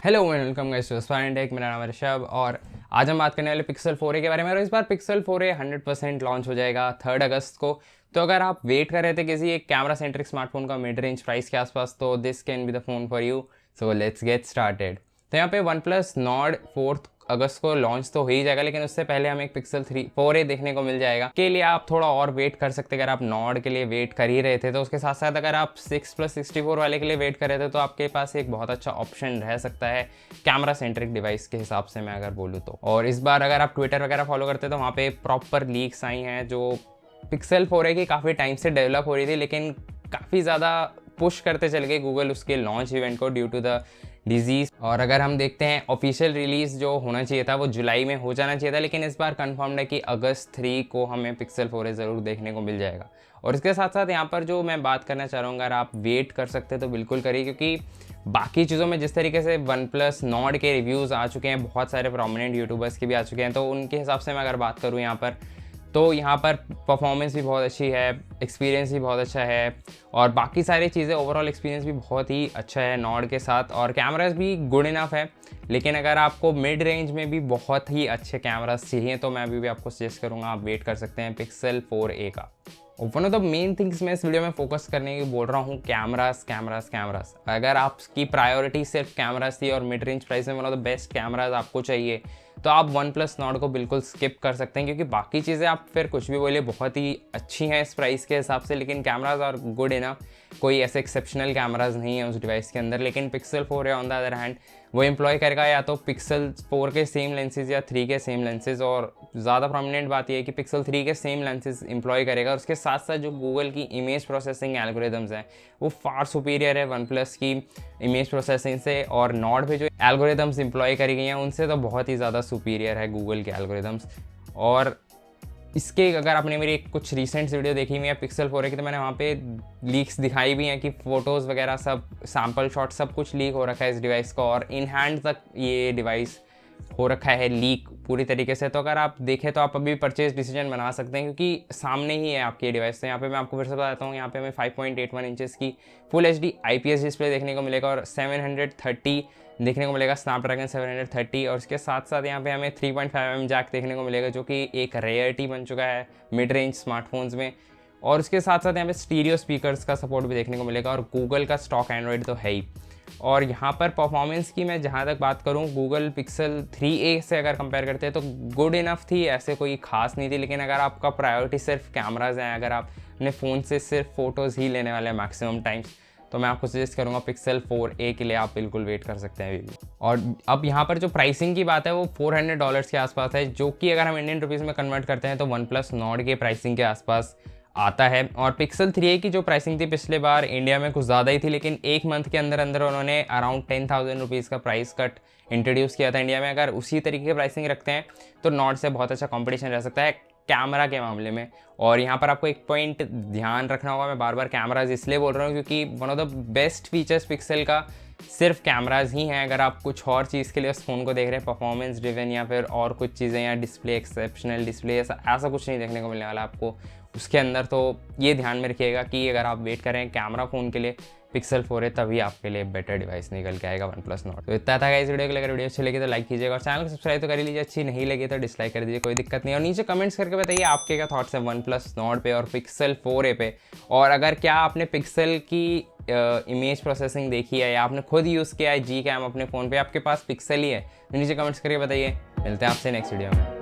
Hello and welcome guys to tech. मेरा नाम है ऋषभ और आज हम बात करने वाले पिक्सल 4a के बारे में। और इस बार पिक्सल 4a 100% लॉन्च हो जाएगा 3 अगस्त को। तो अगर आप वेट कर रहे थे किसी एक कैमरा सेंट्रिक स्मार्टफोन का मिड रेंज प्राइस के आसपास, तो this can be the phone for you. So let's get started. तो यहाँ पे वन प्लस नॉर्ड 4 अगस्त को लॉन्च तो हो ही जाएगा, लेकिन उससे पहले हमें एक पिक्सल 4a देखने को मिल जाएगा। के लिए आप थोड़ा और वेट कर सकते हैं। अगर आप नॉर्ड के लिए वेट कर ही रहे थे तो उसके साथ साथ अगर आप 6+64 वाले के लिए वेट कर रहे थे तो आपके पास एक बहुत अच्छा ऑप्शन रह सकता है कैमरा सेंट्रिक डिवाइस के हिसाब से, मैं अगर बोलूँ तो। और इस बार अगर आप ट्विटर वगैरह फॉलो करते हैं तो वहाँ पे प्रॉपर लीक्स आई हैं जो पिक्सल 4a की काफ़ी टाइम से डेवलप हो रही थी, लेकिन काफ़ी ज़्यादा पुश करते चल गए गूगल उसके लॉन्च इवेंट को ड्यू टू द डिजीज़। और अगर हम देखते हैं ऑफिशियल रिलीज़ जो होना चाहिए था वो जुलाई में हो जाना चाहिए था, लेकिन इस बार कंफर्म्ड है कि अगस्त 3 को हमें पिक्सल 4a ज़रूर देखने को मिल जाएगा। और इसके साथ साथ यहाँ पर जो मैं बात करना चाह रहा हूँ, अगर आप वेट कर सकते तो बिल्कुल करिए, क्योंकि बाकी चीज़ों में जिस तरीके से वन प्लस नॉर्ड के रिव्यूज़ आ चुके हैं, बहुत सारे प्रोमिनेंट यूट्यूबर्स के भी आ चुके हैं, तो उनके हिसाब से मैं अगर बात करूँ यहाँ पर, तो यहाँ पर परफॉर्मेंस भी बहुत अच्छी है, एक्सपीरियंस भी बहुत अच्छा है और बाकी सारी चीज़ें ओवरऑल एक्सपीरियंस भी बहुत ही अच्छा है नॉर्ड के साथ। और कैमरास भी गुड इनफ है, लेकिन अगर आपको मिड रेंज में भी बहुत ही अच्छे कैमरास चाहिए तो मैं अभी भी आपको सजेस्ट करूँगा आप वेट कर सकते हैं पिक्सल 4a का। One of the main things मैं इस वीडियो में फोकस करने की बोल रहा हूँ, कैमरास। अगर आपकी प्रायोरिटी सिर्फ कैमरास थी और मिड रेंज प्राइस में one of the best cameras आपको चाहिए, तो आप वन प्लस नॉर्ड को बिल्कुल स्किप कर सकते हैं, क्योंकि बाकी चीज़ें आप फिर कुछ भी बोलिए बहुत ही अच्छी हैं इस प्राइस के हिसाब से, लेकिन कैमराज आर गुड इनफ। कोई ऐसे एक्सेप्शनल कैमराज नहीं है उस डिवाइस के अंदर। लेकिन pixel 4a on the other hand वो एम्प्लॉय करेगा या तो पिक्सल 4 के सेम लेंसेज या 3 के सेम लेंसेज, और ज़्यादा प्रोमिनेंट बात यह है कि पिक्सल 3 के सेम लेंसेज एम्प्लॉय करेगा। और उसके साथ साथ जो गूगल की इमेज प्रोसेसिंग एल्गोरिदम्स हैं वो फार सुपीरियर है वन प्लस की इमेज प्रोसेसिंग से, और नॉर्ड पे जो एल्गोरिदम्स एम्प्लॉय करी गई हैं उनसे तो बहुत ही ज़्यादा सुपीरियर है गूगल के एल्गोरिदम्स। और इसके अगर आपने मेरी कुछ रीसेंट वीडियो देखी हुई है पिक्सल 4a की, तो मैंने वहाँ पे लीक्स दिखाई भी हैं कि फ़ोटोज़ वगैरह सब सैम्पल शॉट सब कुछ लीक हो रखा है इस डिवाइस का, और इन हैंड तक ये डिवाइस हो रखा है लीक पूरी तरीके से। तो अगर आप देखें तो आप अभी परचेज डिसीजन बना सकते हैं, क्योंकि सामने ही है आपकी ये डिवाइस। तो यहाँ पे मैं आपको फिर से बताता हूँ, यहाँ पे हमें 5.81 इंचेस की फुल HD IPS डिस्प्ले देखने को मिलेगा और 730 देखने को मिलेगा स्नैपड्रैगन 730। और उसके साथ साथ यहाँ पे हमें 3.5mm जैक देखने को मिलेगा, जो कि एक रेयरिटी बन चुका है मिड रेंज स्मार्टफोन्स में। और उसके साथ साथ यहाँ पे स्टीरियो स्पीकर्स का सपोर्ट भी देखने को मिलेगा, और गूगल का स्टॉक एंड्रॉयड तो है ही। और यहाँ पर परफॉर्मेंस की मैं जहाँ तक बात करूँ, गूगल पिक्सल 3a से अगर कंपेयर करते हैं तो गुड इनफ थी, ऐसे कोई खास नहीं थी। लेकिन अगर आपका प्रायोरिटी सिर्फ कैमराज हैं, अगर आप अपने फ़ोन से सिर्फ फ़ोटोज़ ही लेने वाले हैं मैक्सिमम टाइम्स, तो मैं आपको सजेस्ट करूँगा पिक्सल 4a के लिए आप बिल्कुल वेट कर सकते हैं अभी भी। और अब यहाँ पर जो प्राइसिंग की बात है वो $400 के आसपास है, जो कि अगर हम इंडियन रुपीज़ में कन्वर्ट करते हैं तो वन प्लस नॉर्ड के प्राइसिंग के आसपास आता है। और पिक्सल 3a की जो प्राइसिंग थी पिछले बार इंडिया में कुछ ज़्यादा ही थी, लेकिन एक मंथ के अंदर अंदर उन्होंने अराउंड 10,000 रुपीज़ का प्राइस कट इंट्रोड्यूस किया था इंडिया में। अगर उसी तरीके की प्राइसिंग रखते हैं तो नॉर्ड से बहुत अच्छा कॉम्पिटिशन रह सकता है कैमरा के मामले में। और यहाँ पर आपको एक पॉइंट ध्यान रखना होगा, मैं बार बार कैमराज इसलिए बोल रहा हूँ क्योंकि one of the best features pixel का सिर्फ कैमराज ही हैं। अगर आप कुछ और चीज़ के लिए उस फ़ोन को देख रहे हैं, परफॉर्मेंस ड्रिवन या फिर और कुछ चीज़ें, या डिस्प्ले एक्सेप्शनल डिस्प्ले, ऐसा कुछ नहीं देखने को मिलने वाला आपको उसके अंदर। तो ये ध्यान में रखिएगा कि अगर आप वेट कर रहे हैं कैमरा फ़ोन के लिए पिक्सल 4a, तभी आपके लिए बेटर डिवाइस निकल के आएगा वन प्लस नॉर्ड। तो इतना था इस वीडियो के लिए। अगर वीडियो अच्छी लगी तो लाइक कीजिएगा और चैनल को सब्सक्राइब तो कर लीजिए, अच्छी नहीं लगी तो डिसलाइक कर दीजिए, कोई दिक्कत नहीं। और नीचे कमेंट्स करके बताइए आपके क्या थॉट्स हैं वन प्लस नॉर्ड पे और पिक्सल 4a पे, और अगर क्या आपने पिक्सल की इमेज प्रोसेसिंग देखी है या आपने खुद यूज़ किया है जी कैम अपने फ़ोन पे, आपके पास पिक्सल ही है, तो नीचे कमेंट्स करके बताइए। मिलते हैं आपसे नेक्स्ट वीडियो में।